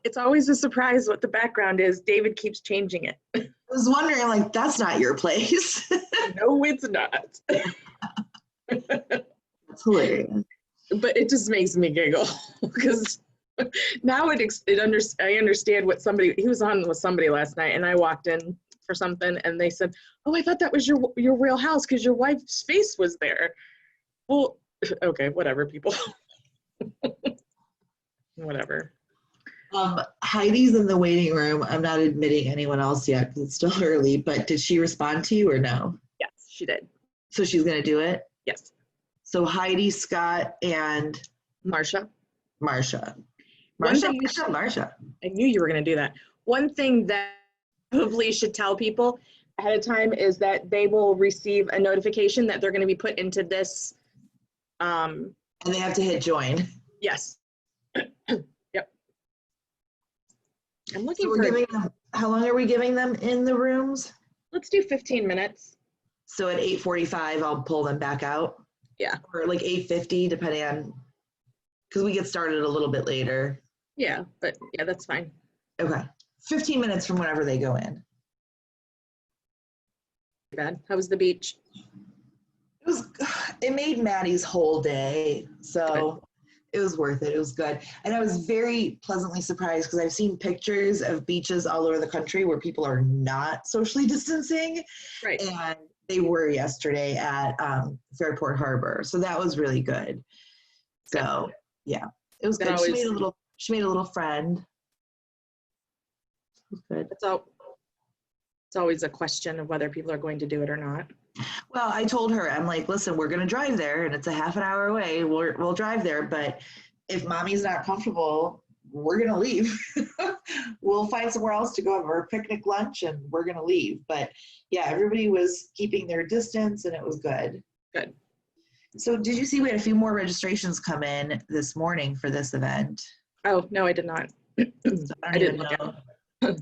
It's always a surprise what the background is. David keeps changing it. I was wondering, like, that's not your place. No, it's not. That's hilarious. But it just makes me giggle because now I understand what he was on with somebody last night, and I walked in for something, and they said, "Oh, I thought that was your real house because your wife's face was there." Well, okay, whatever, people. Whatever. Heidi's in the waiting room. I'm not admitting anyone else yet because it's still early, but did she respond to you or no? Yes, she did. So she's going to do it? Yes. So Heidi, Scott, and Marsha. Marsha. I knew you were going to do that. One thing that probably should tell people ahead of time is that they will receive a notification that they're going to be put into this. And they have to hit join. Yes. Yep. I'm looking so for. How long are we giving them in the rooms? Let's do 15 minutes. So at 8:45, I'll pull them back out. Yeah. Or like 8:50, depending on, because we get started a little bit later. Yeah, but yeah, that's fine. Okay. 15 minutes from whenever they go in. Bad. How was the beach? It made Maddie's whole day. So it was worth it. It was good. And I was very pleasantly surprised because I've seen pictures of beaches all over the country where people are not socially distancing. Right. And they were yesterday at Fairport Harbor. So that was really good. So yeah, it was good. She made a little friend. It was good. It's always a question of whether people are going to do it or not. Well, I told her, I'm like, listen, we're going to drive there and it's a half an hour away. We'll drive there. But if mommy's not comfortable, we're going to leave. We'll find somewhere else to go have our picnic lunch and we're going to leave. But yeah, everybody was keeping their distance and it was good. Good. So did you see we had a few more registrations come in this morning for this event? Oh, no, I did not. So I didn't know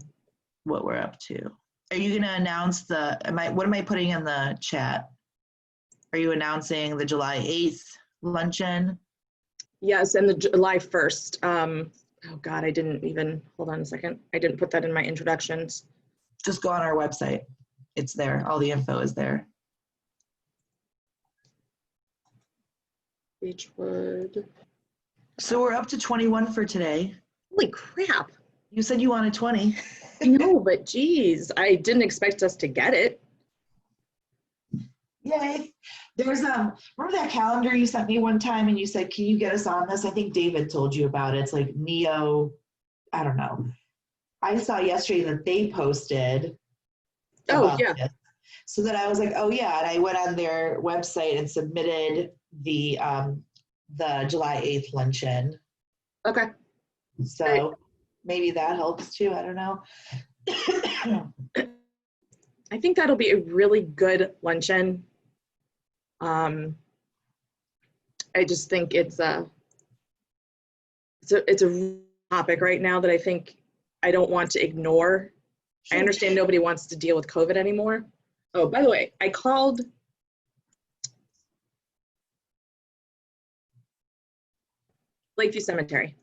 what we're up to. Are you going to announce what am I putting in the chat? Are you announcing the July 8th luncheon? Yes, and the July 1st. Oh God, I didn't even, hold on a second. I didn't put that in my introductions. Just go on our website. It's there. All the info is there. Beechwood. So we're up to 21 for today. Holy crap. You said you wanted 20. I know, but geez, I didn't expect us to get it. Yay. There's remember that calendar you sent me one time and you said, can you get us on this? I think David told you about it. It's like Neo, I don't know. I saw yesterday that they posted about this. So that I was like, oh yeah, and I went on their website and submitted the July 8th luncheon. Okay. So maybe that helps too. I don't know. I think that'll be a really good luncheon. I just think it's a topic right now that I think I don't want to ignore. I understand nobody wants to deal with COVID anymore. Oh, by the way, I called Lakeview Cemetery.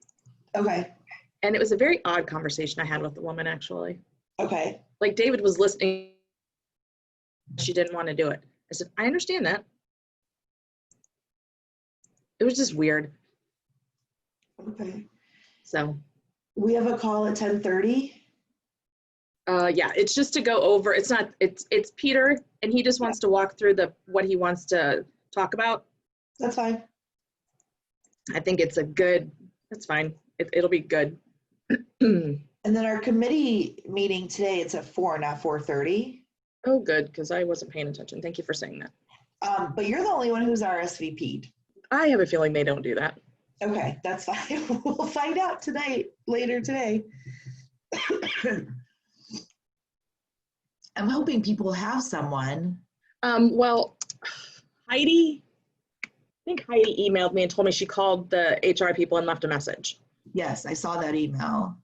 Okay. And it was a very odd conversation I had with the woman, actually. Okay. Like David was listening. She didn't want to do it. I said, I understand that. It was just weird. Okay. So. We have a call at 10:30. Yeah, it's just to go over. It's Peter, and he just wants to walk through what he wants to talk about. That's fine. I think it's that's fine. It'll be good. And then our committee meeting today, it's at 4, not 4:30. Oh, good, because I wasn't paying attention. Thank you for saying that. But you're the only one who's RSVP'd. I have a feeling they don't do that. Okay, that's fine. We'll find out later today. I'm hoping people have someone. Well, I think Heidi emailed me and told me she called the HR people and left a message. Yes, I saw that email.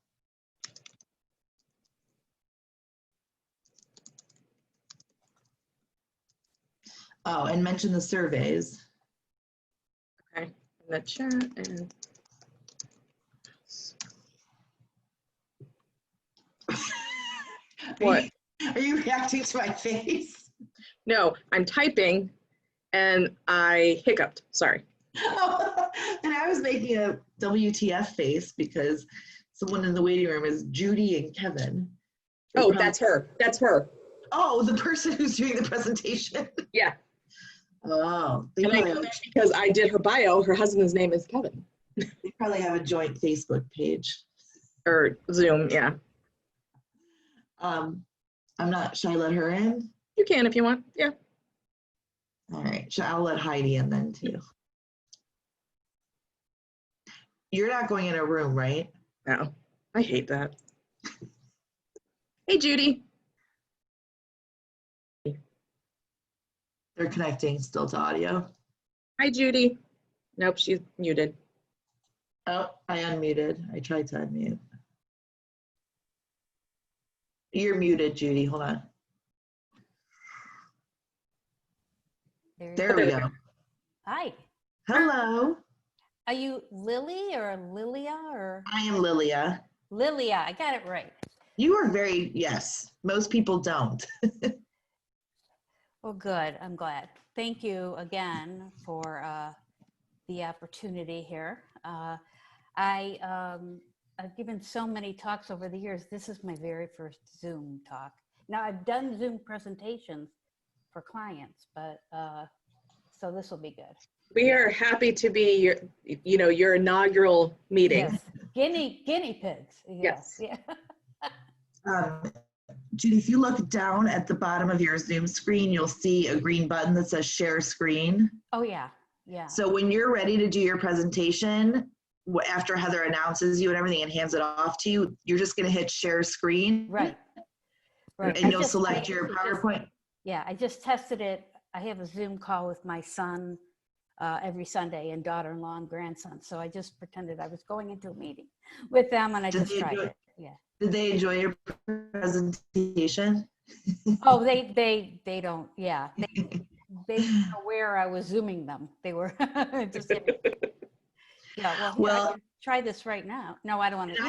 Oh, and mention the surveys. Okay, in the chat and. What? Are you reacting to my face? No, I'm typing and I hiccuped. Sorry. And I was making a WTF face because someone in the waiting room is Judy and Kevin. Oh, that's her. That's her. Oh, the person who's doing the presentation. Yeah. Oh, And I know that because I did her bio. Her husband's name is Kevin. they probably have a joint Facebook page. Or Zoom, yeah. I'm not, should I let her in? You can if you want. Yeah. All right, I'll let Heidi in then too. You're not going in a room, right? No. I hate that. Hey, Judy. They're connecting still to audio. Hi, Judy. Nope, she's muted. Oh, I unmuted. I tried to unmute. You're muted, Judy. Hold on. There we go. Hi. Hello. Are you Lily or Lilia or? I am Lilia. Lilia, I got it right. You are very, yes. Most people don't. Well, good. I'm glad. Thank you again for the opportunity here. I've given so many talks over the years. This is my very first Zoom talk. Now I've done Zoom presentations for clients, but so this will be good. We are happy to be your inaugural meeting. Yes, guinea pigs. Yes. Yeah. Judy, if you look down at the bottom of your Zoom screen, you'll see a green button that says share screen. Oh yeah, yeah. So when you're ready to do your presentation, after Heather announces you and everything and hands it off to you, you're just going to hit share screen. Right. Right. And you'll select your PowerPoint. Yeah, I just tested it. I have a Zoom call with my son every Sunday and daughter-in-law and grandson. So I just pretended I was going into a meeting with them and I just tried it. Yeah. Did they enjoy your presentation? Oh, they don't. Yeah. They weren't aware I was Zooming them. They were just, yeah, well, I can try this right now. No, I don't want to.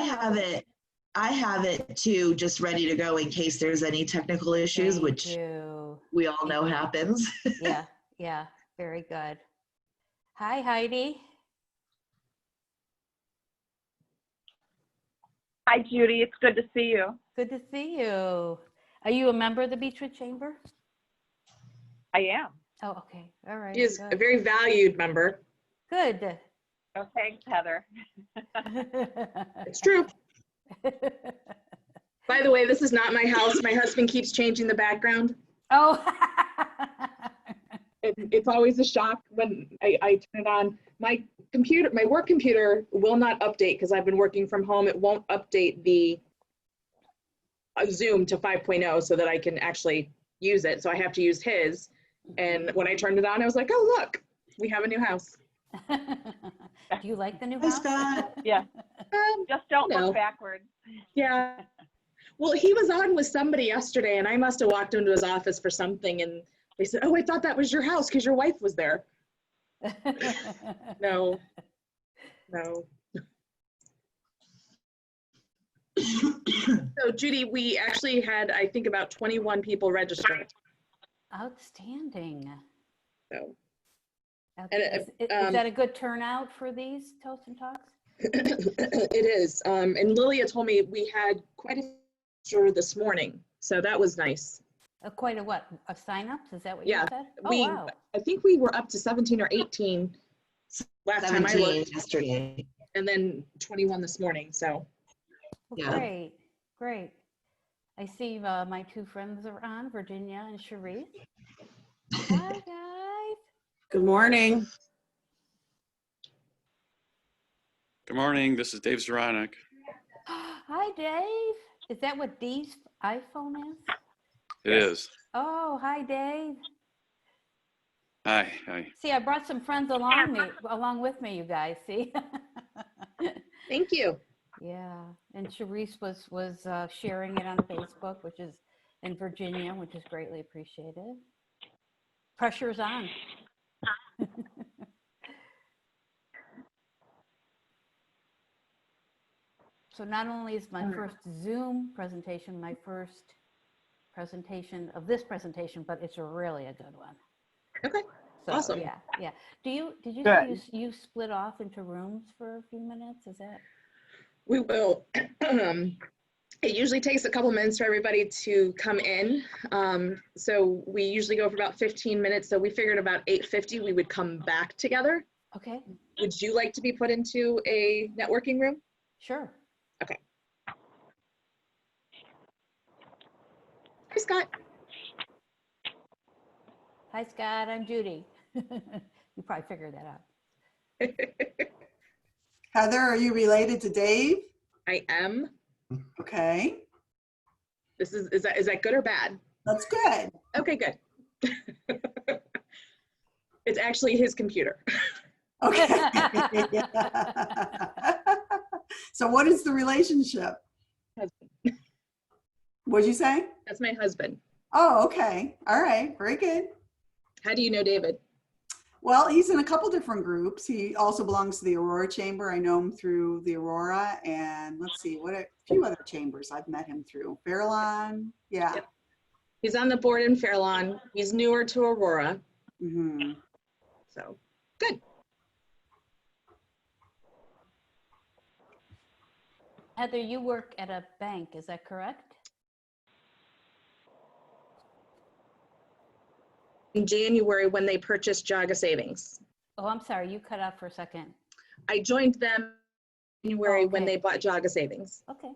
I have it too, just ready to go in case there's any technical issues, which we all know happens. Yeah, very good. Hi, Heidi. Hi, Judy. It's good to see you. Good to see you. Are you a member of the Beechwood Chamber? I am. Oh, okay. All right. She is a very valued member. Good. Oh, thanks, Heather. It's true. By the way, this is not my house. My husband keeps changing the background. Oh. It's always a shock when I turn it on. My work computer will not update because I've been working from home. It won't update the Zoom to 5.0 so that I can actually use it. So I have to use his. And when I turned it on, I was like, oh, look, we have a new house. Do you like the new Hi, house? Scott. Yeah. Just don't look backwards. Yeah. Well, he was on with somebody yesterday, and I must have walked into his office for something, and they said, oh, I thought that was your house because your wife was there. No. So, Judy, we actually had, I think, about 21 people registered. Outstanding. So. Okay. Is that a good turnout for these Toast and Talks? It is. And Lilia told me we had quite a few this morning. So that was nice. Quite a what? Of signups? Is that what you said? Oh, wow. I think we were up to 17 or 18 last time I looked. Yesterday. And then 21 this morning. So. Well, yeah. Great. I see my two friends are on, Virginia and Cherie. Hi, guys. Good morning. Good morning. This is Dave Zaranek. Hi, Dave. Is that what Dee's iPhone is? It is. Oh, hi, Dave. Hi. See, I brought some friends along with me, you guys. See. Thank you. Yeah, and Charisse was sharing it on Facebook, which is in Virginia, which is greatly appreciated. Pressure's on. So not only is my first Zoom presentation, my first presentation of this presentation, but it's really a good one. Okay, So, awesome. Yeah. Did you Good. say you split off into rooms for a few minutes? Is that? We will. It usually takes a couple minutes for everybody to come in. So we usually go for about 15 minutes. So we figured about 8:50 we would come back together. Okay, Would you like to be put into a networking room? sure. Okay. Hi, Scott. Hi, Scott. I'm Judy. You probably figured that out. Heather, are you related to Dave? I am. Okay, Is that good or bad? that's good. Okay, good. It's actually his computer. Okay. So what is the relationship? Husband. What'd you say? That's my husband. Oh, okay. All right. Very good. How do you know David? Well, he's in a couple different groups. He also belongs to the Aurora Chamber. I know him through the Aurora, and let's see, what a few other chambers I've met him through. Fairlawn. Yeah. Yep. He's on the board in Fairlawn. He's newer to Aurora. Mm-hmm. So good. Heather, you work at a bank, is that correct? In January when they purchased Jaga Savings. Oh, I'm sorry, you cut out for a second. I joined them in January when Okay. they bought Jaga Savings. Okay.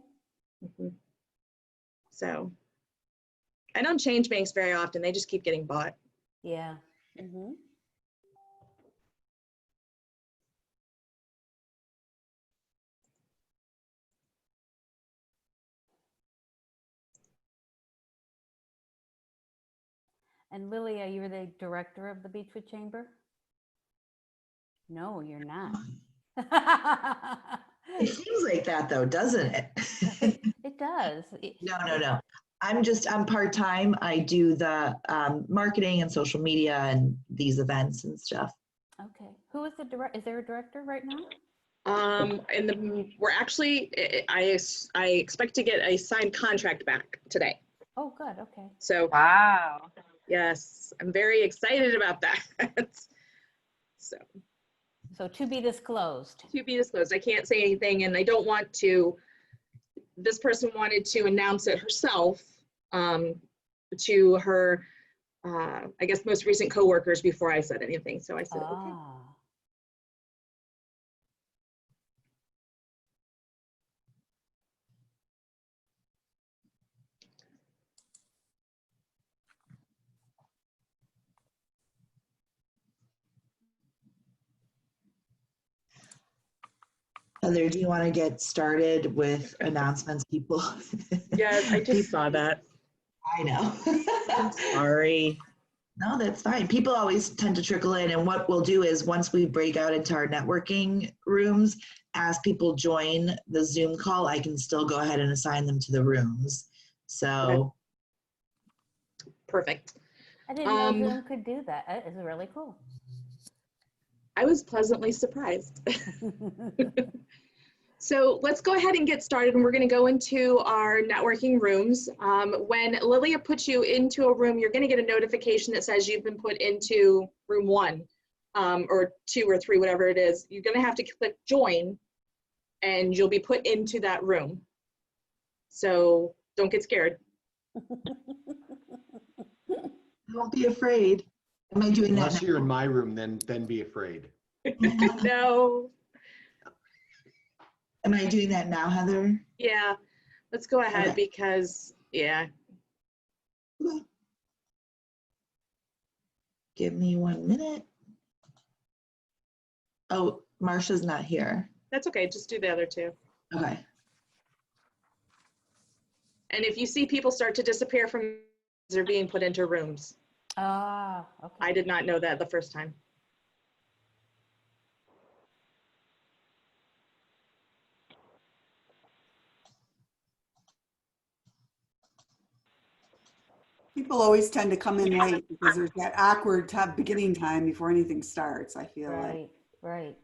Mhm. So I don't change banks very often. They just keep getting bought. Yeah. Mm-hmm. And Lily, are you the director of the Beechwood Chamber? No, you're not. It seems like that though, doesn't it? It does. No. I'm part-time. I do the marketing and social media and these events and stuff. Okay. Who is the director? Is there a director right now? We're actually, I expect to get a signed contract back today. Oh, good. Okay. So Wow. yes, I'm very excited about that. So to be disclosed. To be disclosed, I can't say anything and I don't want to. This person wanted to announce it herself to her, I guess, most recent coworkers before I said anything. So I said, okay. Ah. Heather, do you want to get started with announcements, people? Yeah, I just saw that. I know. I'm sorry. No, that's fine. People always tend to trickle in, and what we'll do is once we break out into our networking rooms, as people join the Zoom call, I can still go ahead and assign them to the rooms. So Perfect. I didn't know Zoom could do that. That is really cool. I was pleasantly surprised. So let's go ahead and get started, and we're going to go into our networking rooms. When Lilia puts you into a room, you're going to get a notification that says you've been put into room 1 or 2 or 3, whatever it is. You're going to have to click join, and you'll be put into that room. So don't get scared. don't be afraid. Am I doing that Unless now? you're in my room, then be afraid. No. Am I doing that now, Heather? Yeah, let's go ahead Okay. because, yeah. Okay. Give me 1 minute. Oh, Marsha's not here. That's okay. Just do the other 2. Okay. And if you see people start to disappear from, they're being put into rooms. Ah, okay. I did not know that the first time. People always tend to come in late because there's that awkward beginning time before anything starts, I feel like. Right, right.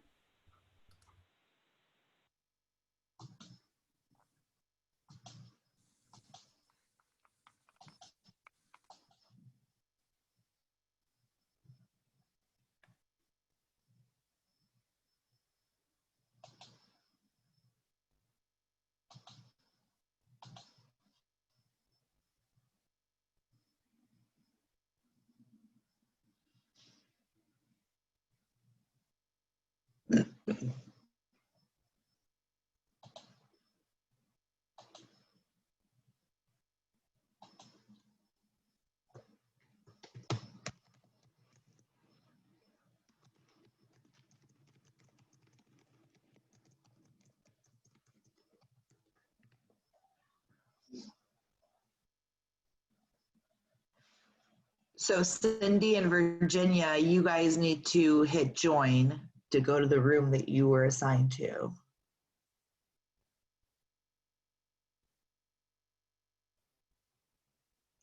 So Cindy and Virginia, you guys need to hit join to go to the room that you were assigned to.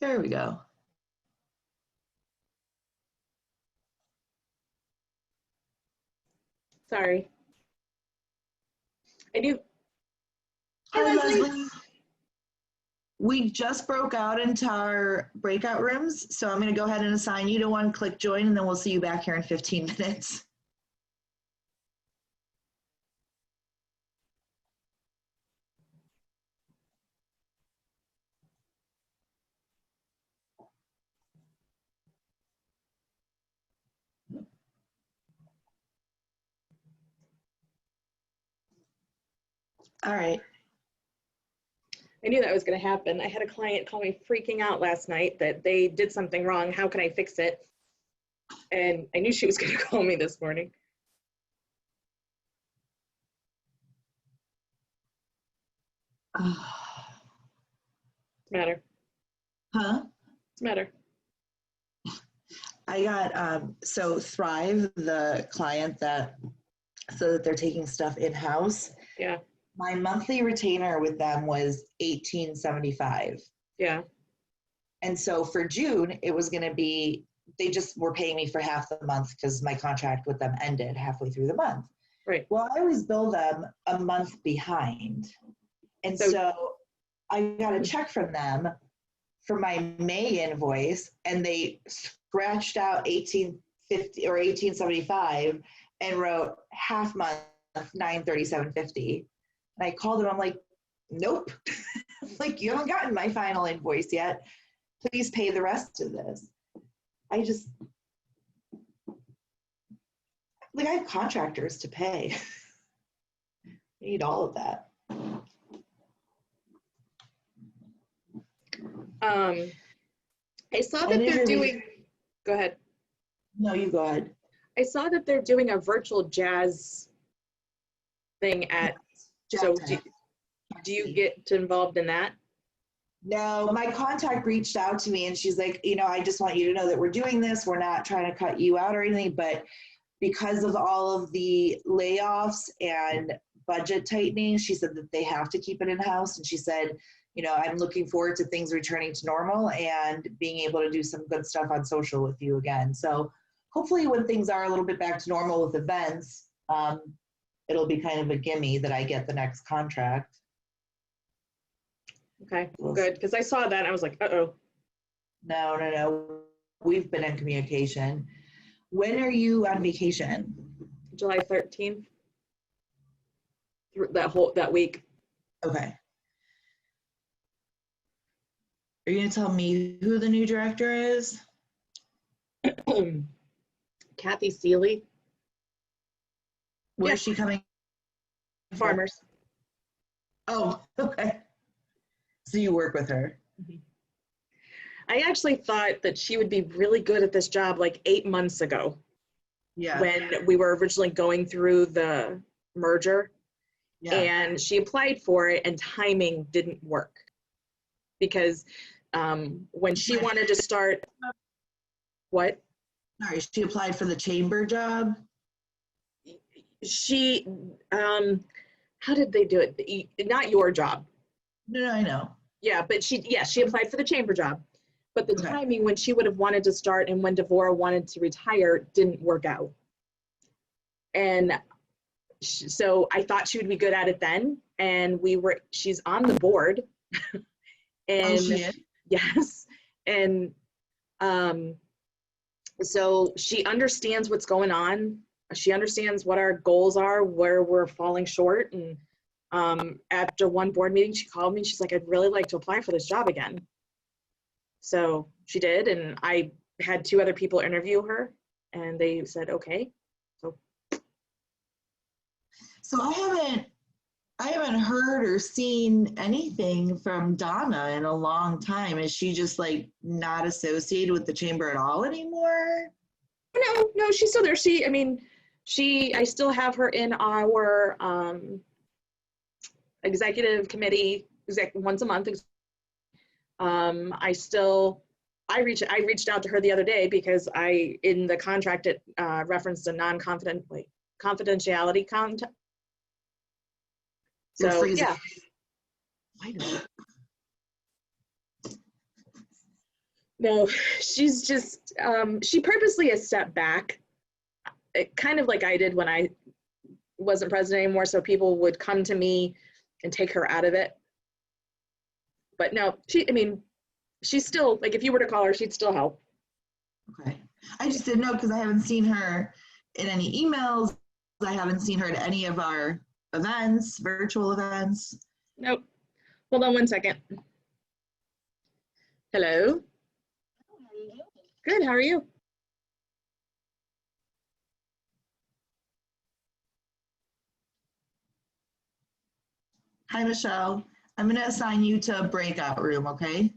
There we go. Sorry. I do. Hi, Leslie. We just broke out into our breakout rooms, so I'm going to go ahead and assign you to one, click join, and then we'll see you back here in 15 minutes. All right. I knew that was going to happen. I had a client call me freaking out last night that they did something wrong. How can I fix it? And I knew she was going to call me this morning. What's the matter? Huh? What's the matter? I got, so Thrive, the client that said that they're taking stuff in-house. Yeah. My monthly retainer with them was $18.75. Yeah. And so for June, it was going to be, they just were paying me for half the month because my contract with them ended halfway through the month. Right. Well, I always bill them a month behind. And so I got a check from them for my May invoice, and they scratched out $18.50 or $18.75 and wrote half month $937.50. And I called them, I'm like, nope. Like, you haven't gotten my final invoice yet. Please pay the rest of this. I have contractors to pay. I need all of that. I saw that they're doing, go ahead. No, you go ahead. I saw that they're doing a virtual jazz thing at, so do you get involved in that? No, my contact reached out to me and she's like, I just want you to know that we're doing this. We're not trying to cut you out or anything, but because of all of the layoffs and budget tightening, she said that they have to keep it in-house. And she said, I'm looking forward to things returning to normal and being able to do some good stuff on social with you again. So hopefully when things are a little bit back to normal with events, it'll be kind of a gimme that I get the next contract. Okay, good. Because I saw that and I was like, uh-oh. No. We've been in communication. When are you on vacation? July 13th. That week. Okay. Are you going to tell me who the new director is? Kathy Seeley. Where's she coming from? Farmers. Oh, okay. So you work with her. Mm-hmm. I actually thought that she would be really good at this job like 8 months ago. Yeah. When we were originally going through the merger. Yeah. And she applied for it and timing didn't work. Because when she wanted to start, what? Sorry, she applied for the chamber job? She, how did they do it? Not your job. No, I know. Yeah, but she applied for the chamber job. But the timing when she would have wanted to start and when Devora wanted to retire didn't work out. And so I thought she would be good at it then. And she's on the board. And she is? Yes. And so she understands what's going on. She understands what our goals are, where we're falling short. And after one board meeting, she called me and she's like, I'd really like to apply for this job again. So she did. And I had 2 other people interview her and they said, okay. So So I haven't heard or seen anything from Donna in a long time. Is she just like not associated with the chamber at all anymore? No, she's still there. I still have her in our executive committee once a month. I reached out to her the other day because in the contract, it referenced a confidentiality content. So yeah. No, she's just, she purposely has stepped back, kind of like I did when I wasn't president anymore, so people would come to me and take her out of it. But no, she's still, like, if you were to call her, she'd still help. Okay. I just didn't know because I haven't seen her in any emails. I haven't seen her at any of our events, virtual events. Nope. Hold on one second. Hello. Good, how are you? Hi, Michelle. I'm going to assign you to a breakout room, okay?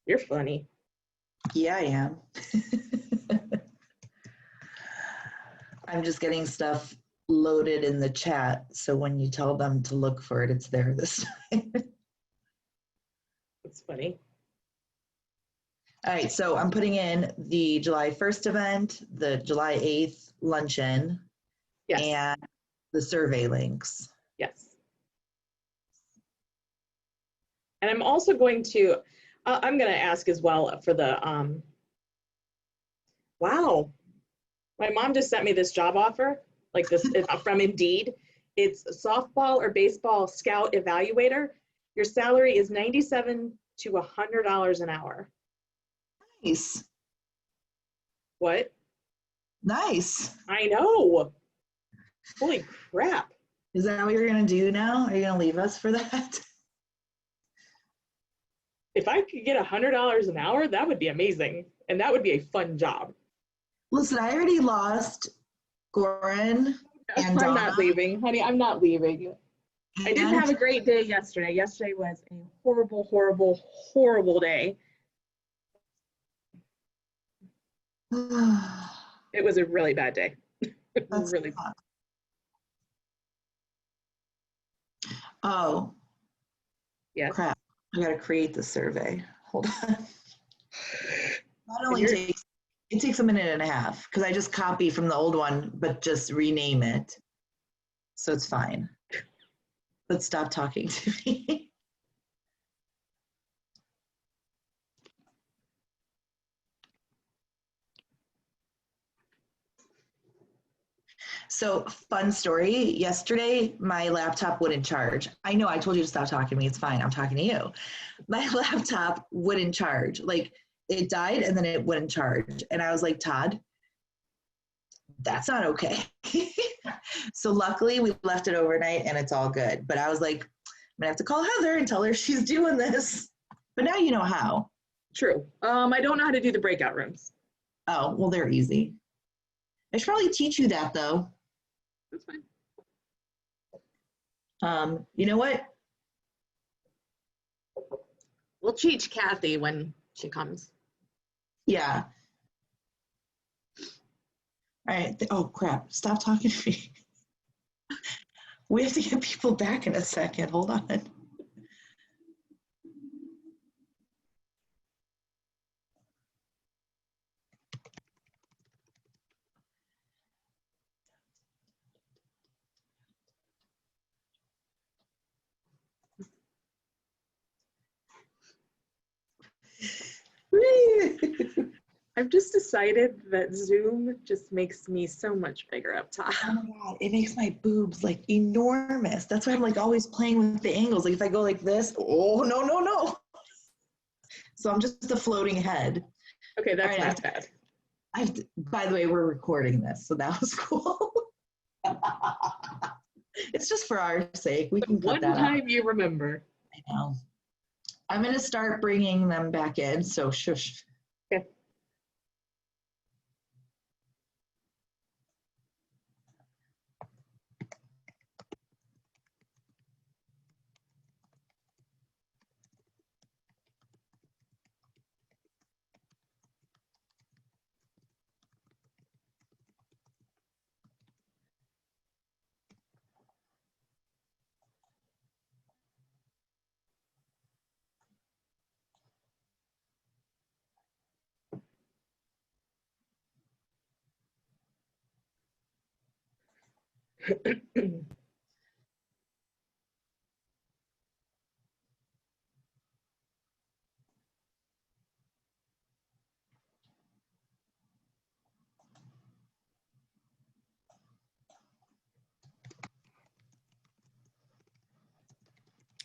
You're funny. Yeah, I am. I'm just getting stuff loaded in the chat, so when you tell them to look for it, it's there this time. That's funny. All right, so I'm putting in the July 1st event, the July 8th luncheon, Yes. and the survey links. Yes. And I'm also going to, I'm going to ask as well for the, wow, my mom just sent me this job offer, like this from Indeed. It's a softball or baseball scout evaluator. Your salary is $97 to $100 an hour. Nice. What? Nice. I know. Holy crap. Is that what you're going to do now? Are you going to leave us for that? If I could get $100 an hour, that would be amazing. And that would be a fun job. Listen, I already lost Goran and I'm Donna. not leaving, honey. I'm not leaving. I didn't have a great day yesterday. Yesterday was a horrible, horrible, horrible day. It was a really bad day. Really bad. Oh. Yeah. Crap. I got to create the survey. Hold on. Not only it takes a minute and a half because I just copy from the old one, but just rename it. So it's fine. But stop talking to me. So fun story. Yesterday, my laptop wouldn't charge. I know I told you to stop talking to me. It's fine. I'm talking to you. My laptop wouldn't charge. Like it died and then it wouldn't charge. And I was like, Todd, that's not okay. So luckily we left it overnight and it's all good. But I was like, I'm gonna have to call Heather and tell her she's doing this. But now you know how. True. I don't know how to do the breakout rooms. Oh, well, they're easy. I should probably teach you that though. That's fine. You know what? We'll teach Kathy when she comes. Yeah. All right. Oh, crap. Stop talking to me. We have to get people back in a second. Hold on. I've just decided that Zoom just makes me so much bigger up top. Oh my God, it makes my boobs like enormous. That's why I'm like always playing with the angles. Like if I go like this, oh, no, no, no. So I'm just a floating head. Okay, that's All right, not bad. By the way, we're recording this, so that was cool. It's just for our sake. We can cut that out. One time you remember. I know. I'm going to start bringing them back in, so shush. Okay.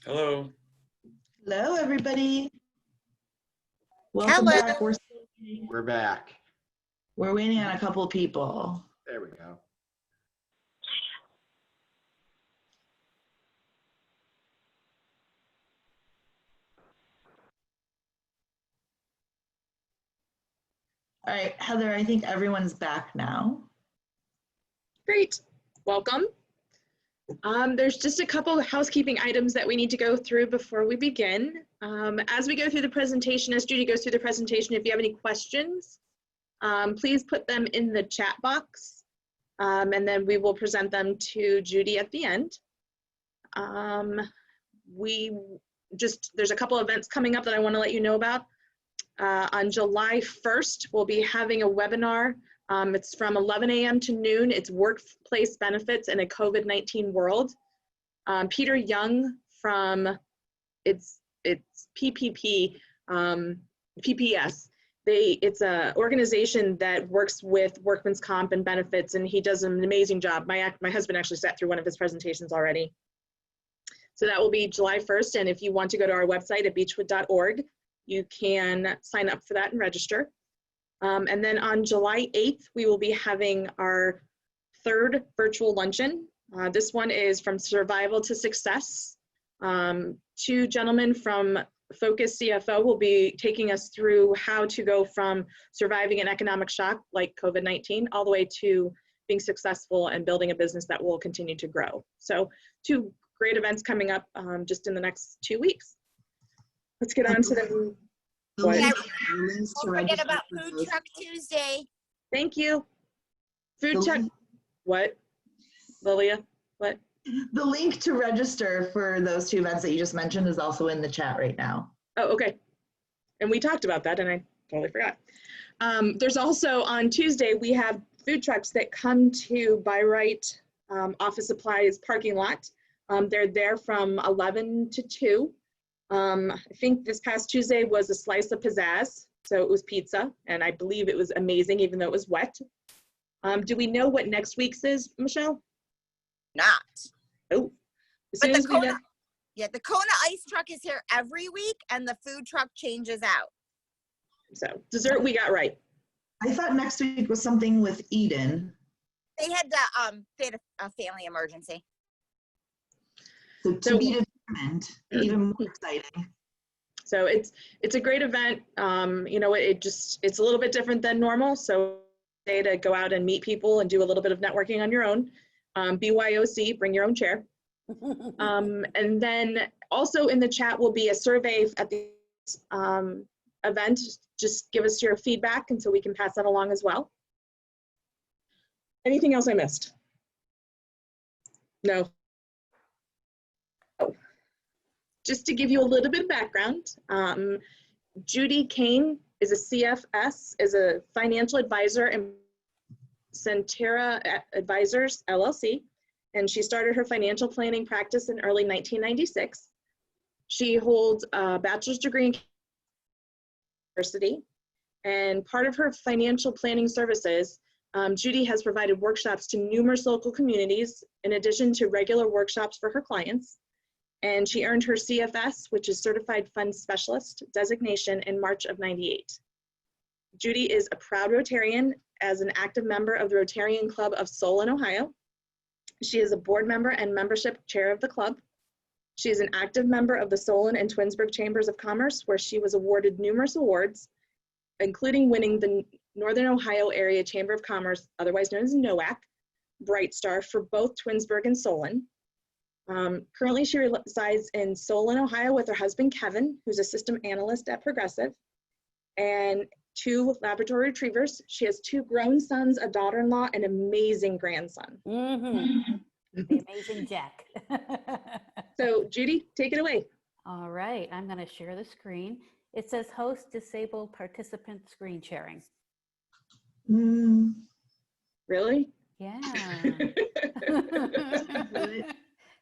Hello. Hello, everybody. Welcome back. We're back. We're waiting on a couple of people. There we go. All right, Heather, I think everyone's back now. Great. Welcome. There's just a couple of housekeeping items that we need to go through before we begin. As we go through the presentation, as Judy goes through the presentation, if you have any questions, please put them in the chat box, and then we will present them to Judy at the end. There's a couple events coming up that I want to let you know about. On July 1st, we'll be having a webinar. It's from 11 a.m. to noon. It's workplace benefits in a COVID-19 world. Peter Young from it's PPP, PPS. It's an organization that works with workman's comp and benefits, and he does an amazing job. My husband actually sat through one of his presentations already. So that will be July 1st, and if you want to go to our website at beechwood.org, you can sign up for that and register. And then on July 8th, we will be having our third virtual luncheon. This one is from Survival to Success. Two gentlemen from Focus CFO will be taking us through how to go from surviving an economic shock like COVID-19 all the way to being successful and building a business that will continue to grow. So two great events coming up just in the next 2 weeks. Let's get on to the Yeah, links to don't forget register about for Food those. Truck Tuesday. Thank you. Food The truck. link- What? Lilia? What? The link to register for those two events that you just mentioned is also in the chat right now. Oh, okay. And we talked about that and I totally forgot. There's also on Tuesday, we have food trucks that come to By-Right Office Supplies parking lot. They're there from 11 to 2. I think this past Tuesday was a slice of pizzazz. So it was pizza and I believe it was amazing even though it was wet. Do we know what next week's is, Michelle? Not. Oh, as But soon the as we know. Kona, yeah, the Kona ice truck is here every week and the food truck changes out. So dessert we got right. I thought next week was something with Eden. They had a family emergency. So to be determined, even more exciting. So it's a great event. You know, it's a little bit different than normal. So to go out and meet people and do a little bit of networking on your own. BYOC, bring your own chair. And then also in the chat will be a survey at the event. Just give us your feedback and so we can pass that along as well. Anything else I missed? No. Oh. Just to give you a little bit of background, Judy Kane is a CFS, is a financial advisor in Centera Advisors, LLC, and she started her financial planning practice in early 1996. She holds a bachelor's degree in university, and part of her financial planning services, Judy has provided workshops to numerous local communities in addition to regular workshops for her clients. And she earned her CFS, which is Certified Fund Specialist designation in March of '98. Judy is a proud Rotarian as an active member of the Rotarian Club of Solon, Ohio. She is a board member and membership chair of the club. She is an active member of the Solon and Twinsburg Chambers of Commerce, where she was awarded numerous awards, including winning the Northern Ohio Area Chamber of Commerce, otherwise known as NOAC, Bright Star for both Twinsburg and Solon. Currently, she resides in Solon, Ohio with her husband, Kevin, who's a system analyst at Progressive, and 2 Labrador retrievers. She has 2 grown sons, a daughter-in-law, and an amazing grandson. The amazing Jack. So Judy, take it away. All right, I'm going to share the screen. It says host disabled participant screen sharing. Really? Yeah.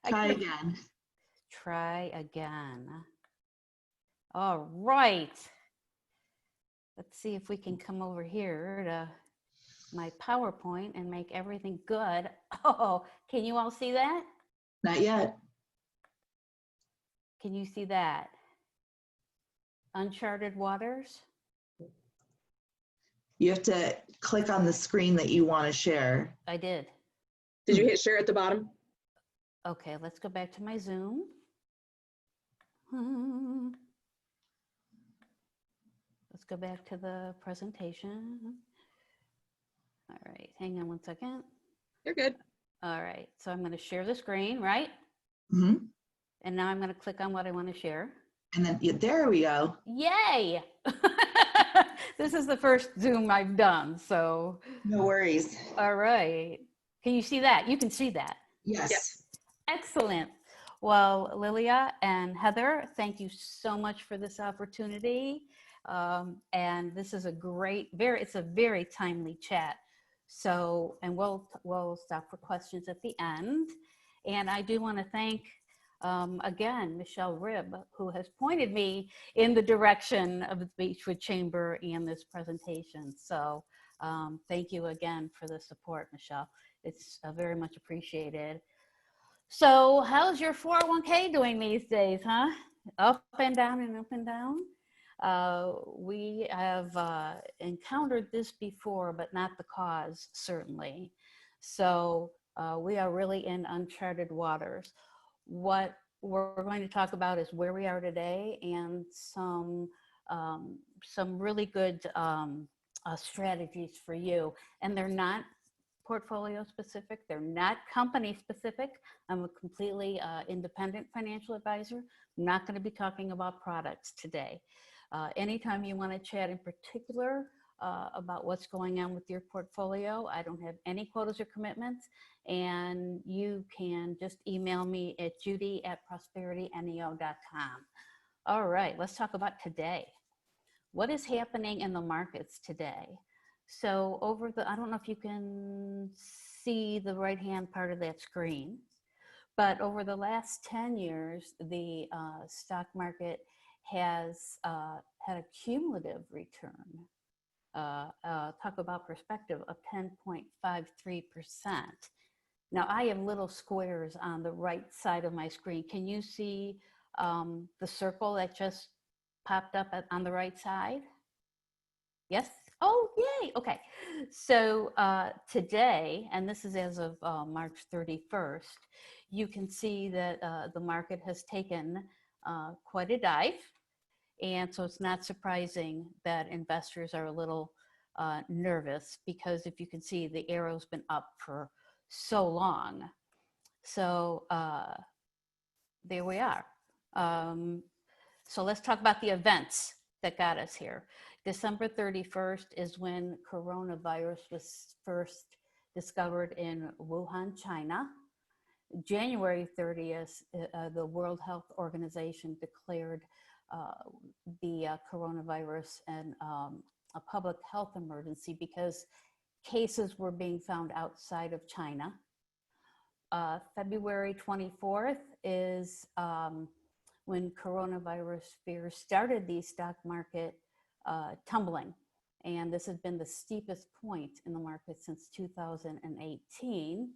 Try again. Try again. All right. Let's see if we can come over here to my PowerPoint and make everything good. Oh, can you all see that? Not yet. Can you see that? Uncharted waters? You have to click on the screen that you want to share. I did. Did you hit share at the bottom? Okay, let's go back to my Zoom. Let's go back to the presentation. All right, hang on one second. You're good. All right, so I'm going to share the screen, right? Hmm. And now I'm going to click on what I want to share. And then yeah, there we go. Yay! This is the first Zoom I've done, so No worries. all right. Can you see that? You can see that. Yes. Excellent. Well, Lilia and Heather, thank you so much for this opportunity. And this is a great, it's a very timely chat. So, and we'll stop for questions at the end. And I do want to thank, again, Michelle Ribb, who has pointed me in the direction of the Beechwood Chamber and this presentation. So thank you again for the support, Michelle. It's very much appreciated. So how's your 401k doing these days, huh? Up and down and up and down. We have encountered this before, but not the cause, certainly. So we are really in uncharted waters. What we're going to talk about is where we are today and some really good strategies for you. And they're not portfolio specific. They're not company specific. I'm a completely independent financial advisor. I'm not going to be talking about products today. Anytime you want to chat in particular about what's going on with your portfolio, I don't have any quotas or commitments, and you can just email me at judy@prosperityneo.com. All right, let's talk about today. What is happening in the markets today? So over the, I don't know if you can see the right-hand part of that screen, but over the last 10 years, the stock market has had a cumulative return, talk about perspective, of 10.53%. Now I have little squares on the right side of my screen. Can you see the circle that just popped up on the right side? Yes? Oh, yay. Okay. So today, and this is as of March 31st, you can see that the market has taken quite a dive. And so it's not surprising that investors are a little nervous, because if you can see, the arrow's been up for so long. So there we are. So let's talk about the events that got us here. December 31st is when coronavirus was first discovered in Wuhan, China. January 30th, the World Health Organization declared the coronavirus a public health emergency because cases were being found outside of China. February 24th is when coronavirus fears started the stock market tumbling. And this has been the steepest point in the market since 2018.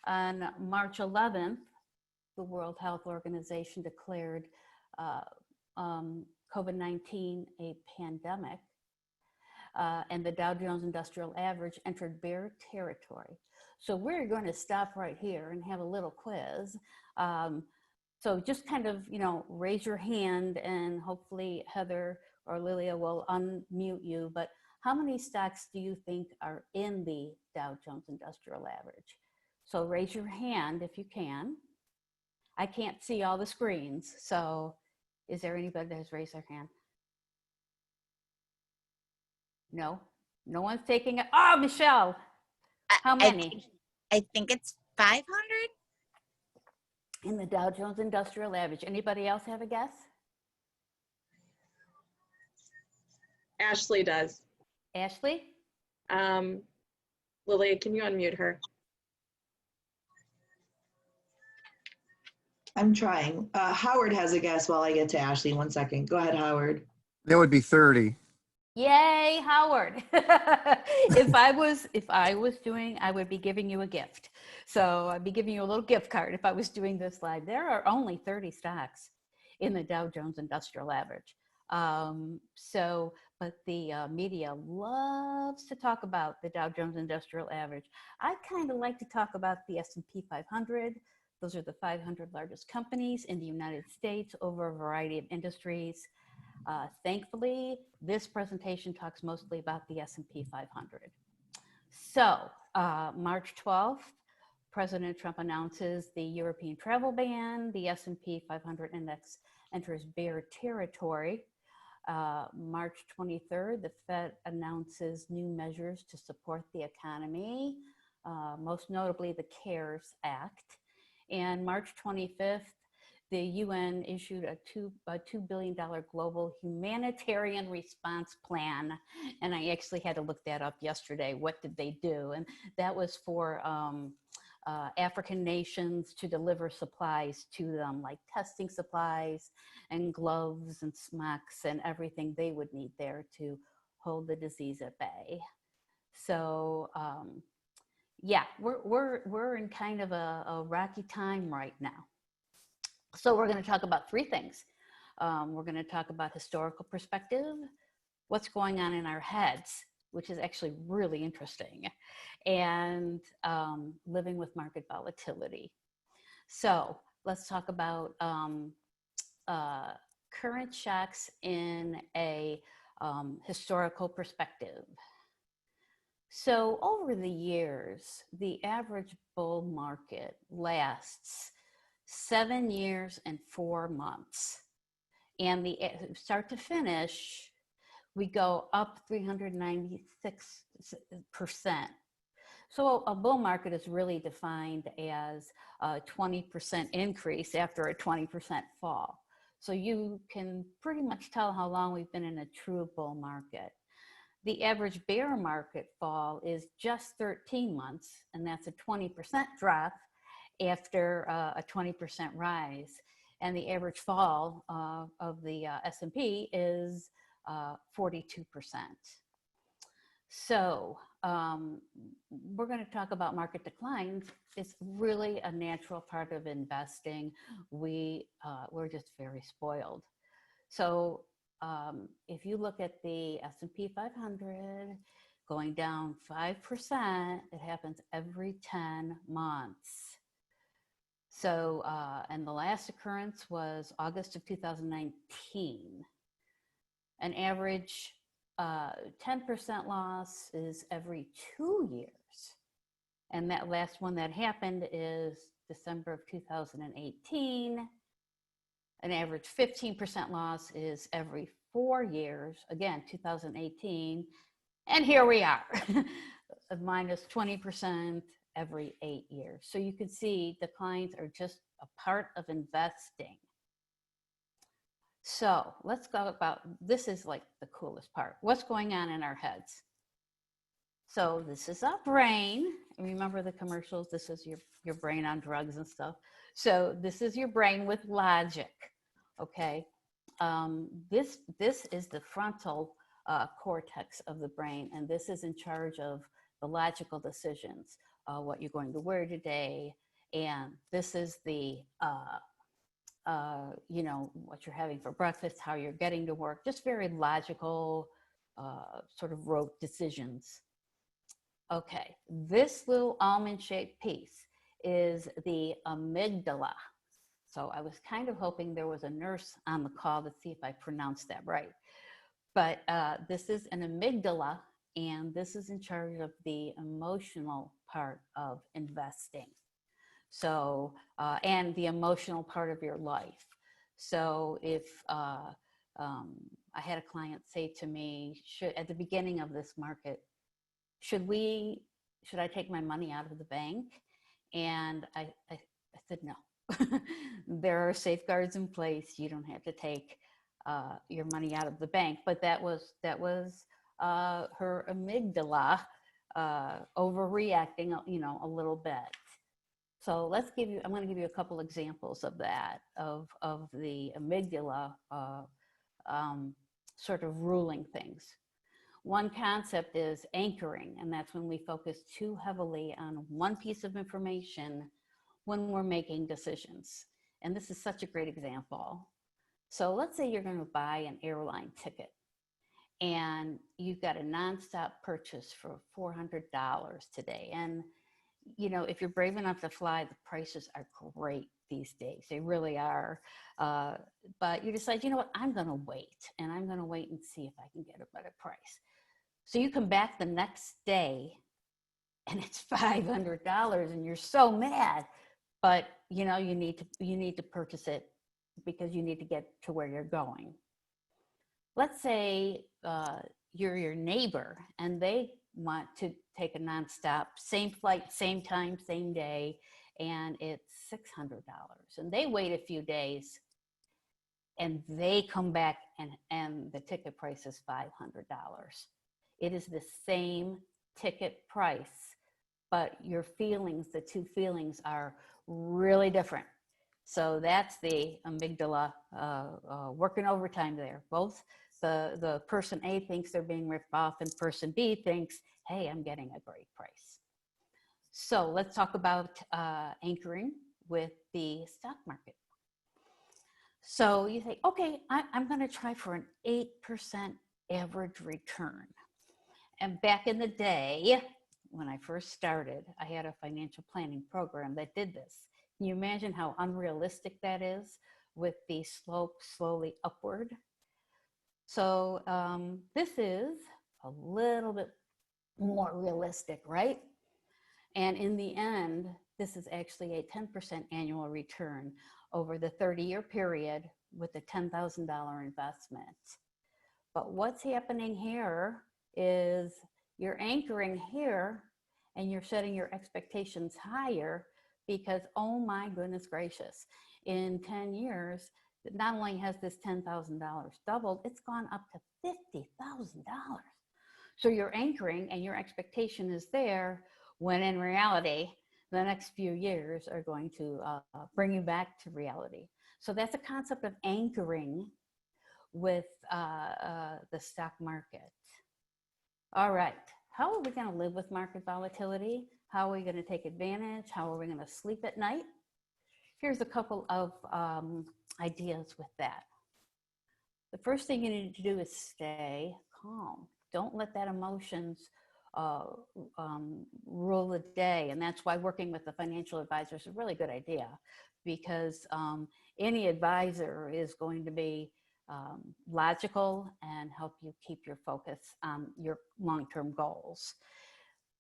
On March 11th, the World Health Organization declared COVID-19 a pandemic, and the Dow Jones Industrial Average entered bear territory. So we're going to stop right here and have a little quiz. So just kind of, raise your hand, and hopefully Heather or Lilia will unmute you. But how many stocks do you think are in the Dow Jones Industrial Average? So raise your hand if you can. I can't see all the screens. So is there anybody that has raised their hand? No? No one's taking it? Oh, Michelle, how many? I think it's 500. In the Dow Jones Industrial Average. Anybody else have a guess? Ashley does. Ashley? Lilia, can you unmute her? I'm trying. Howard has a guess while I get to Ashley. 1 second. Go ahead, Howard. That would be 30. Yay, Howard. If I was doing, I would be giving you a gift. So I'd be giving you a little gift card if I was doing this live. There are only 30 stocks in the Dow Jones Industrial Average. But the media loves to talk about the Dow Jones Industrial Average. I kind of like to talk about the S&P 500. Those are the 500 largest companies in the United States over a variety of industries. Thankfully, this presentation talks mostly about the S&P 500. So March 12th, President Trump announces the European travel ban. The S&P 500 index enters bear territory. March 23rd, the Fed announces new measures to support the economy, most notably the CARES Act. And March 25th, the UN issued a $2 billion global humanitarian response plan. And I actually had to look that up yesterday. What did they do? And that was for African nations to deliver supplies to them, like testing supplies and gloves and smocks and everything they would need there to hold the disease at bay. So yeah, we're in kind of a rocky time right now. So we're going to talk about three things. We're going to talk about historical perspective, what's going on in our heads, which is actually really interesting, and living with market volatility. So let's talk about current shocks in a historical perspective. So over the years, the average bull market lasts 7 years and 4 months. And the start to finish, we go up 396%. So a bull market is really defined as a 20% increase after a 20% fall. So you can pretty much tell how long we've been in a true bull market. The average bear market fall is just 13 months, and that's a 20% drop after a 20% rise. And the average fall of the S&P is 42%. So we're going to talk about market declines. It's really a natural part of investing. We're just very spoiled. So if you look at the S&P 500 going down 5%, it happens every 10 months. So, and the last occurrence was August of 2019. An average 10% loss is every 2 years. And that last one that happened is December of 2018. An average 15% loss is every 4 years, again, 2018. And here we are, minus 20% every 8 years. So you can see declines are just a part of investing. So let's go about, this is like the coolest part. What's going on in our heads? So this is our brain. Remember the commercials? This is your brain on drugs and stuff. So this is your brain with logic, okay? This is the frontal cortex of the brain, and this is in charge of the logical decisions, what you're going to wear today, and this is the, you know, what you're having for breakfast, how you're getting to work, just very logical, sort of rote decisions. Okay, this little almond-shaped piece is the amygdala. So I was kind of hoping there was a nurse on the call to see if I pronounced that right. But this is an amygdala, and this is in charge of the emotional part of investing. So, and the emotional part of your life. So if I had a client say to me, at the beginning of this market, should I take my money out of the bank? And I said, no. There are safeguards in place. You don't have to take your money out of the bank. But that was her amygdala overreacting, you know, a little bit. So I'm going to give you a couple examples of that, of the amygdala sort of ruling things. One concept is anchoring, and that's when we focus too heavily on one piece of information when we're making decisions. And this is such a great example. So let's say you're going to buy an airline ticket, and you've got a nonstop purchase for $400 today. And, you know, if you're brave enough to fly, the prices are great these days. They really are. But you decide, you know what, I'm going to wait, and I'm going to wait and see if I can get a better price. So you come back the next day and it's $500 and you're so mad, but you know, you need to purchase it because you need to get to where you're going. Let's say you're your neighbor and they want to take a nonstop, same flight, same time, same day, and it's $600, and they wait a few days and they come back and the ticket price is $500. It is the same ticket price, but your feelings, the two feelings are really different. So that's the amygdala working overtime there. Both the person A thinks they're being ripped off and person B thinks, hey, I'm getting a great price. So let's talk about anchoring with the stock market. So you think, okay, I'm going to try for an 8% average return. And back in the day, when I first started, I had a financial planning program that did this. Can you imagine how unrealistic that is with the slope slowly upward? So this is a little bit more realistic, right? And in the end, this is actually a 10% annual return over the 30-year period with a $10,000 investment. But what's happening here is you're anchoring here and you're setting your expectations higher because, oh my goodness gracious, in 10 years, not only has this $10,000 doubled, it's gone up to $50,000. So you're anchoring and your expectation is there when in reality, the next few years are going to bring you back to reality. So that's a concept of anchoring with the stock market. All right, how are we going to live with market volatility? How are we going to take advantage? How are we going to sleep at night? Here's a couple of ideas with that. The first thing you need to do is stay calm. Don't let that emotions rule the day. And that's why working with a financial advisor is a really good idea, because any advisor is going to be logical and help you keep your focus on your long-term goals.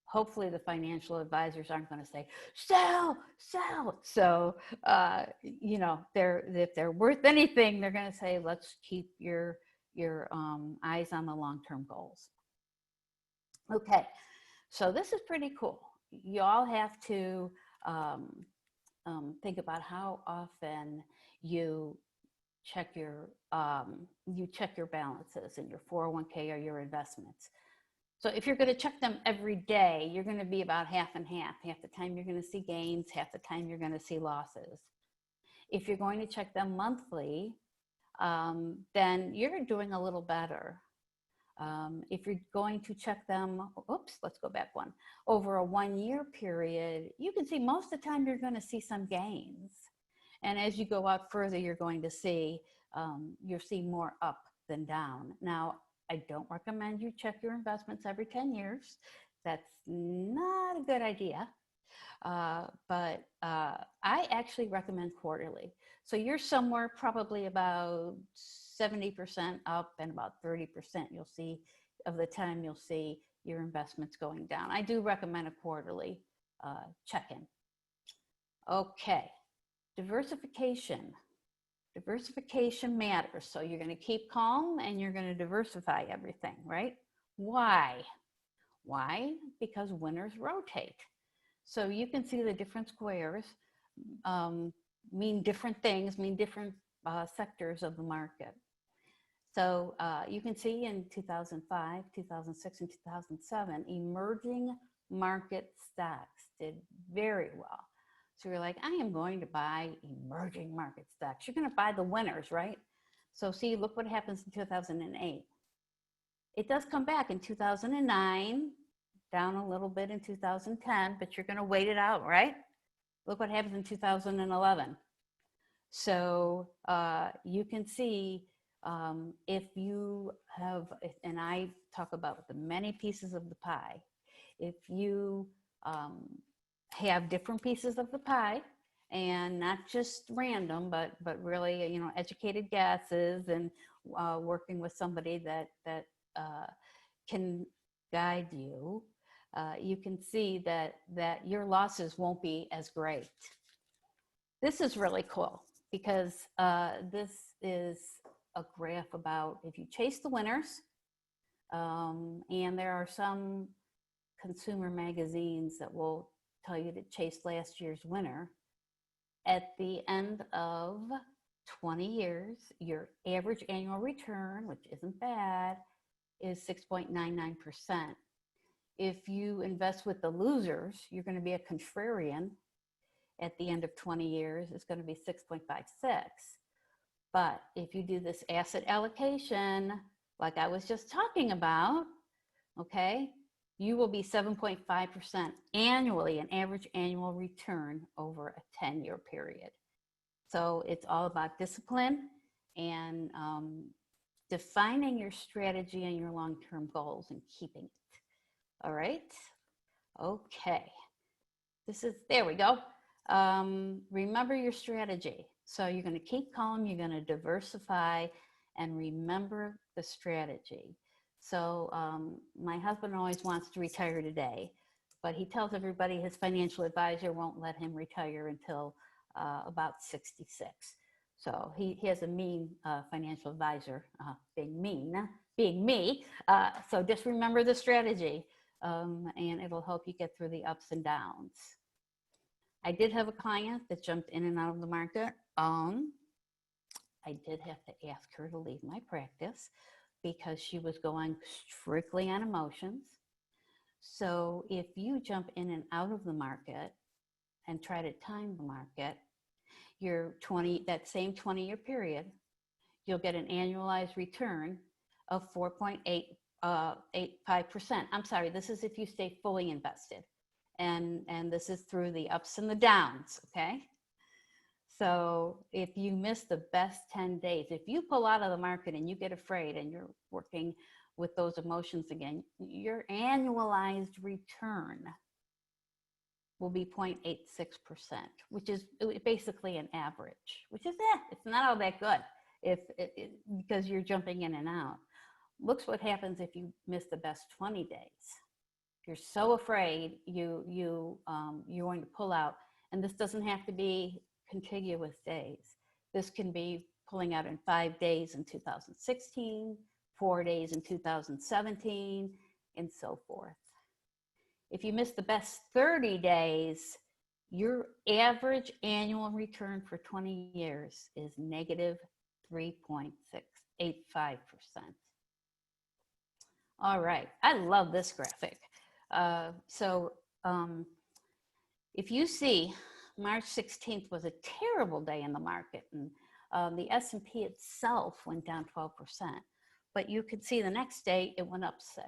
Hopefully the financial advisors aren't going to say, sell, sell. So, you know, if they're worth anything, they're going to say, let's keep your eyes on the long-term goals. Okay, so this is pretty cool. You all have to think about how often you check your balances in your 401k or your investments. So if you're going to check them every day, you're going to be about half and half. Half the time you're going to see gains, half the time you're going to see losses. If you're going to check them monthly, then you're doing a little better. If you're going to check them, let's go back one, over a 1-year period, you can see most of the time you're going to see some gains. And as you go out further, you're going to see, you'll see more up than down. Now, I don't recommend you check your investments every 10 years. That's not a good idea. But I actually recommend quarterly. So you're somewhere probably about 70% up and about 30% you'll see of the time you'll see your investments going down. I do recommend a quarterly check-in. Okay, diversification. Diversification matters. So you're going to keep calm and you're going to diversify everything, right? Why? Why? Because winners rotate. So you can see the different squares mean different things, mean different sectors of the market. So you can see in 2005, 2006, and 2007, emerging market stocks did very well. So you're like, I am going to buy emerging market stocks. You're going to buy the winners, right? So see, look what happens in 2008. It does come back in 2009, down a little bit in 2010, but you're going to wait it out, right? Look what happens in 2011. So you can see if you have, and I talk about the many pieces of the pie, if you have different pieces of the pie and not just random, but really, you know, educated guesses and working with somebody that can guide you, you can see that your losses won't be as great. This is really cool because this is a graph about if you chase the winners, and there are some consumer magazines that will tell you to chase last year's winner. At the end of 20 years, your average annual return, which isn't bad, is 6.99%. If you invest with the losers, you're going to be a contrarian. At the end of 20 years, it's going to be 6.56. But if you do this asset allocation, like I was just talking about, okay, you will be 7.5% annually, an average annual return over a 10-year period. So it's all about discipline and defining your strategy and your long-term goals and keeping it. All right. Okay. There we go. Remember your strategy. So you're going to keep calm, you're going to diversify, and remember the strategy. So my husband always wants to retire today, but he tells everybody his financial advisor won't let him retire until about 66. So he has a mean financial advisor, being me. So just remember the strategy, and it'll help you get through the ups and downs. I did have a client that jumped in and out of the market. I did have to ask her to leave my practice because she was going strictly on emotions. So if you jump in and out of the market and try to time the market, that same 20-year period, you'll get an annualized return of 4.85%. I'm sorry, this is if you stay fully invested. And this is through the ups and the downs, okay? So if you miss the best 10 days, if you pull out of the market and you get afraid and you're working with those emotions again, your annualized return will be 0.86%, which is basically an average, which is it's not all that good because you're jumping in and out. Look what happens if you miss the best 20 days. You're so afraid you're going to pull out, and this doesn't have to be contiguous days. This can be pulling out in 5 days in 2016, 4 days in 2017, and so forth. If you miss the best 30 days, your average annual return for 20 years is negative 3.685%. All right, I love this graphic. If you see March 16th was a terrible day in the market, and the S&P itself went down 12%, but you could see the next day it went up 6.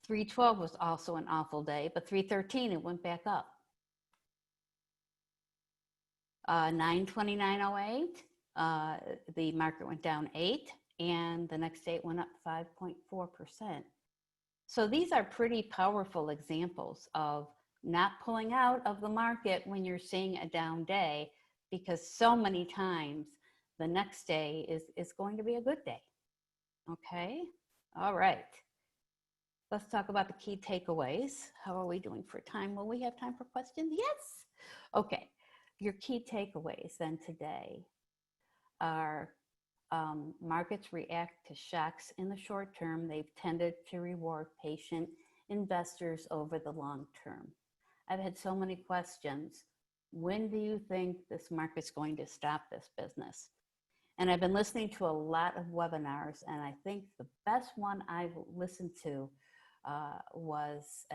312 was also an awful day, but 313 it went back up. 929.08, the market went down 8, and the next day it went up 5.4%. So these are pretty powerful examples of not pulling out of the market when you're seeing a down day, because so many times the next day is going to be a good day. Okay, all right. Let's talk about the key takeaways. How are we doing for time? Will we have time for questions? Yes. Okay, your key takeaways then today are markets react to shocks in the short term. They've tended to reward patient investors over the long term. I've had so many questions. When do you think this market's going to stop this business? And I've been listening to a lot of webinars, and I think the best one I've listened to was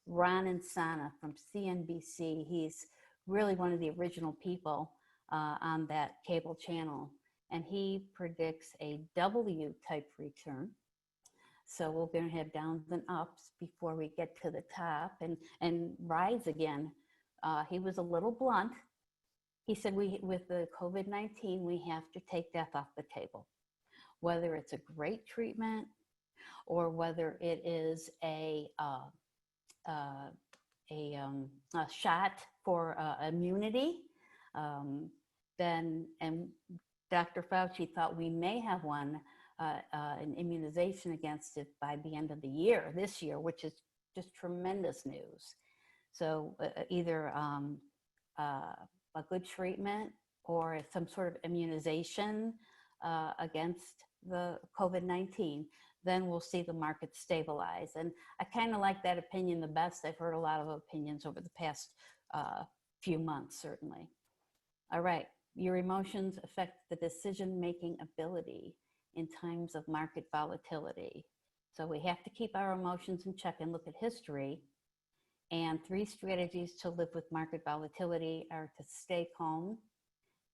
Ron Insana from CNBC. He's really one of the original people on that cable channel, and he predicts a W type return. So we're going to have downs and ups before we get to the top and rise again. He was a little blunt. He said, with the COVID-19, we have to take death off the table, whether it's a great treatment or whether it is a shot for immunity. And Dr. Fauci thought we may have one an immunization against it by the end of the year, this year, which is just tremendous news. So either a good treatment or some sort of immunization against the COVID-19, then we'll see the market stabilize. And I kind of like that opinion the best. I've heard a lot of opinions over the past few months, certainly. All right, your emotions affect the decision-making ability in times of market volatility. So we have to keep our emotions in check and look at history. And 3 strategies to live with market volatility are to stay calm,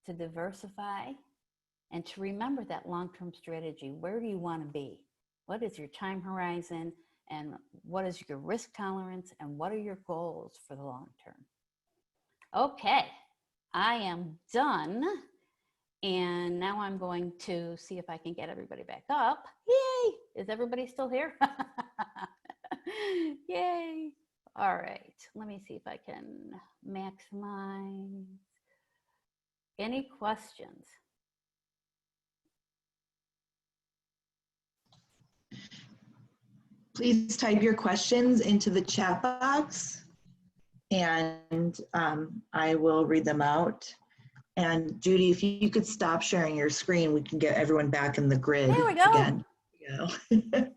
to diversify, and to remember that long-term strategy. Where do you want to be? What is your time horizon? And what is your risk tolerance? And what are your goals for the long term? Okay, I am done. And now I'm going to see if I can get everybody back up. Yay! Is everybody still here? Yay! All right, let me see if I can maximize. Any questions? Please type your questions into the chat box and I will read them out. And Judy, if you could stop sharing your screen, we can get everyone back in the grid There we go. again. Yeah. It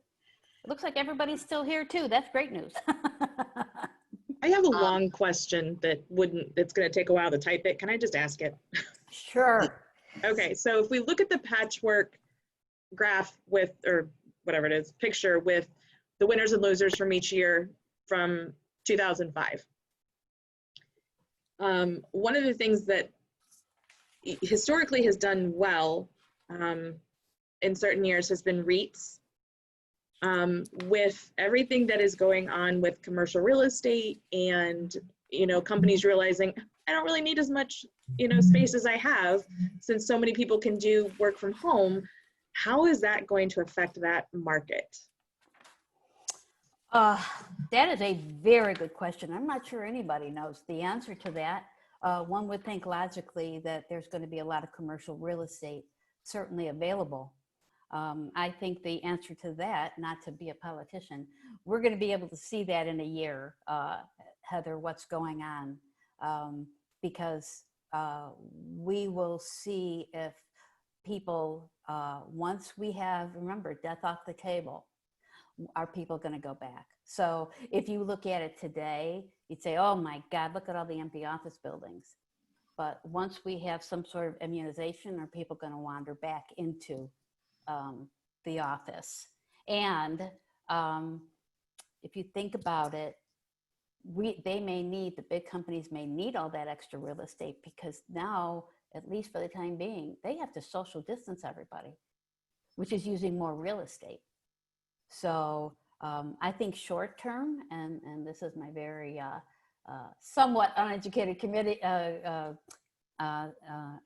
looks like everybody's still here too. That's great news. I have a long question that's going to take a while to type it. Can I just ask it? Sure. Okay, so if we look at the patchwork graph with, or whatever it is, picture with the winners and losers from each year from 2005. One of the things that historically has done well in certain years has been REITs. With everything that is going on with commercial real estate and, you know, companies realizing I don't really need as much, you know, space as I have, since so many people can do work from home, how is that going to affect that market? That is a very good question. I'm not sure anybody knows the answer to that. One would think logically that there's going to be a lot of commercial real estate certainly available. I think the answer to that, not to be a politician, we're going to be able to see that in a year, Heather, what's going on, because we will see if people, once we have, remember, death off the table, are people going to go back? So if you look at it today, you'd say, oh my God, look at all the empty office buildings. But once we have some sort of immunization, are people going to wander back into the office? And if you think about it, the big companies may need all that extra real estate, because now, at least for the time being, they have to social distance everybody, which is using more real estate. So I think short term, and this is my very somewhat uneducated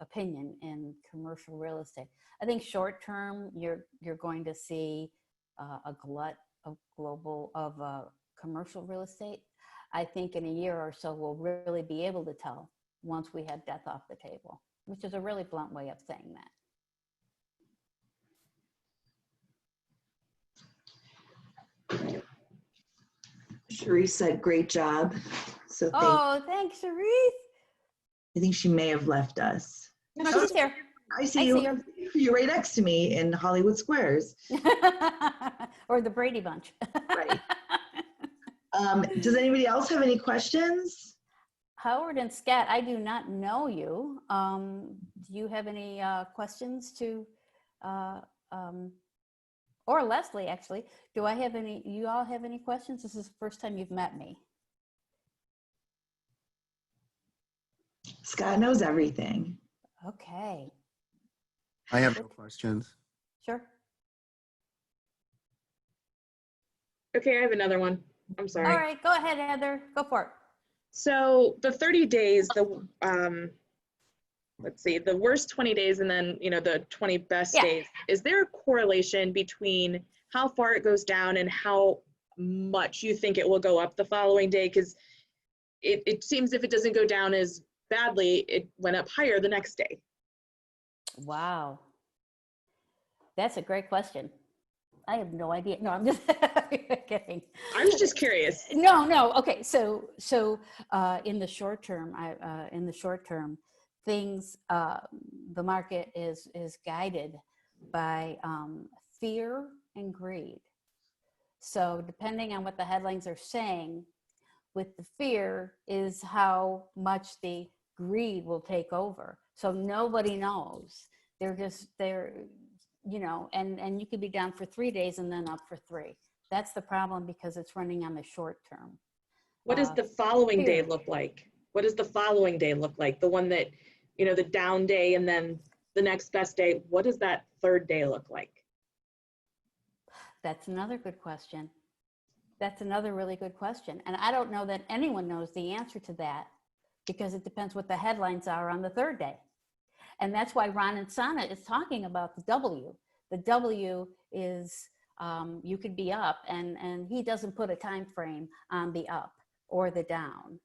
opinion in commercial real estate. I think short term, you're going to see a glut of commercial real estate. I think in a year or so, we'll really be able to tell once we have death off the table, which is a really blunt way of saying that. Cherise said, great job. So thanks, Cherise. I think she may have left us. No, she's here. I see you. You're right next to me in Hollywood Squares. Or the Brady Bunch. Right. Does anybody else have any questions? Howard and Scott, I do not know you. Do you have any questions to, or Leslie, actually, do you all have any questions? This is the first time you've met me. Scott knows everything. Okay. I have no questions. Sure. Okay, I have another one. I'm sorry. All right, go ahead, Heather. Go for it. So the 30 days, let's see, the worst 20 days and then, you know, the 20 best days, is there a correlation between how far it goes down and how much you think it will go up the following day? Because it seems if it doesn't go down as badly, it went up higher the next day. Wow. That's a great question. I have no idea. No, I'm just kidding. I was just curious. No. Okay, so in the short term, things the market is guided by fear and greed. So depending on what the headlines are saying, with the fear is how much the greed will take over. So nobody knows. They're and you could be down for 3 days and then up for 3. That's the problem because it's running on the short term. What does the following day fear. look like? What does the following day look like? The one that, the down day and then the next best day. What does that third day look like? That's another good question. That's another really good question. And I don't know that anyone knows the answer to that because it depends what the headlines are on the third day. And that's why Ron and Sana is talking about the W. The W is you could be up and he doesn't put a time frame on the up or the down.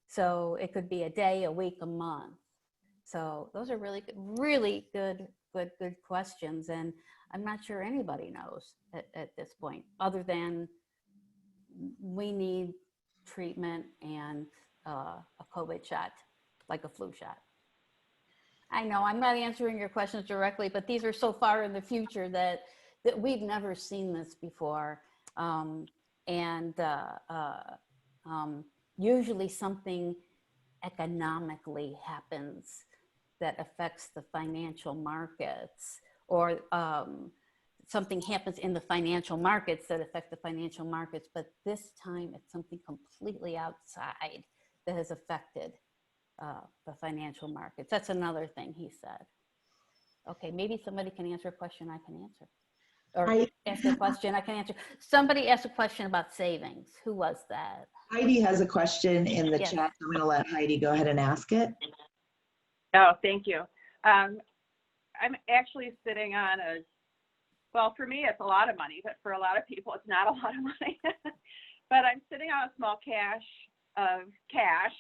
So it could be a day, a week, a month. So those are really good questions. And I'm not sure anybody knows at this point, other than we need treatment and a COVID shot, like a flu shot. I know I'm not answering your questions directly, but these are so far in the future that we've never seen this before. Usually something economically happens that affects the financial markets, or something happens in the financial markets that affect the financial markets. But this time it's something completely outside that has affected the financial markets. That's another thing he said. Okay, maybe somebody can answer a question I can answer. Or ask a question I can answer. Somebody asked a question about savings. Who was that? Heidi has a question in the Yes. chat. I'm going to let Heidi go ahead and ask it. Oh, thank you. I'm actually sitting on well, for me, it's a lot of money, but for a lot of people, it's not a lot of money. But I'm sitting on a small cache of cash,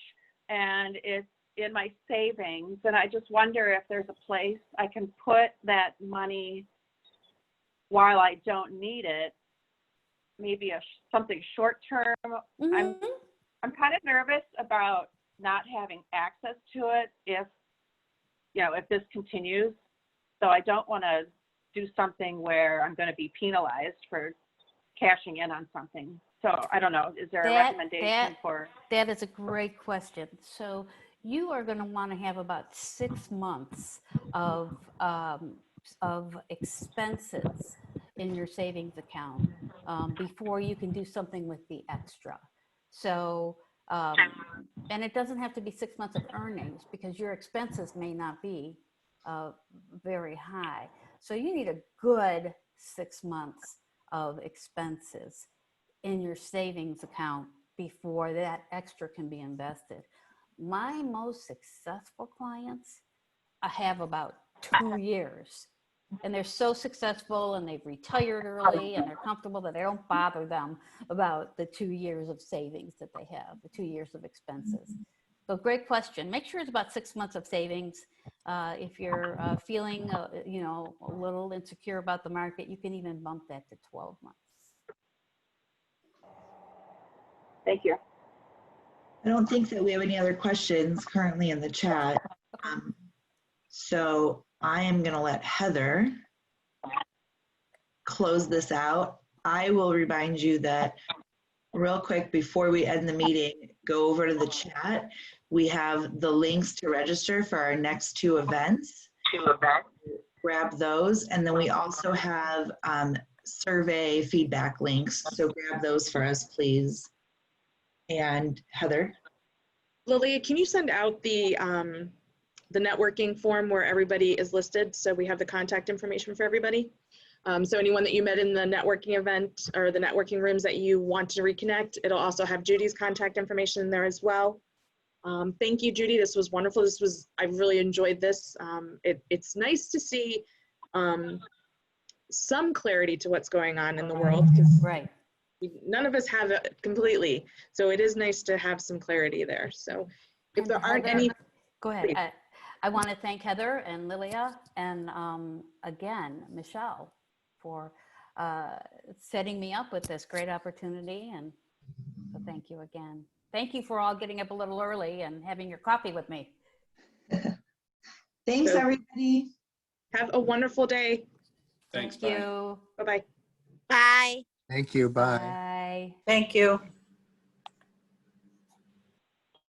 and it's in my savings. And I just wonder if there's a place I can put that money while I don't need it, maybe something short term. Mm-hmm. I'm kind of nervous about not having access to it if this continues. So I don't want to do something where I'm going to be penalized for cashing in on something. So I don't know, is there a recommendation for? That is a great question. So you are going to want to have about 6 months of expenses in your savings account before you can do something with the extra. So, and it doesn't have to be 6 months of earnings because your expenses may not be very high. So you need a good 6 months of expenses in your savings account before that extra can be invested. My most successful clients, I have about 2 years, and they're so successful and they've retired early and they're comfortable that I don't bother them about the 2 years of savings that they have, the 2 years of expenses. So great question. Make sure it's about 6 months of savings. If you're feeling, a little insecure about the market, you can even bump that to 12 months. Thank you. I don't think that we have any other questions currently in the chat. So I am going to let Heather close this out. I will remind you that real quick before we end the meeting, go over to the chat. We have the links to register for our next 2 events. Grab those. And then we also have survey feedback links. So grab those for us, please. And Heather? Lilia, can you send out the networking form where everybody is listed so we have the contact information for everybody? So anyone that you met in the networking event or the networking rooms that you want to reconnect, it'll also have Judy's contact information in there as well. Thank you, Judy. This was wonderful. I really enjoyed this. It's nice to see some clarity to what's going on in the world, because Right. none of us have it completely. So it is nice to have some clarity there. So if And there aren't Heather, any, go ahead. I want to thank Heather and Lilia and again, Michelle, for setting me up with this great opportunity. And so thank you again. Thank you for all getting up a little early and having your coffee with me. Thanks, So- everybody. Have a wonderful day. Thanks, Thank bye. you. Bye-bye. Bye. Thank you. Bye. Bye. Thank you.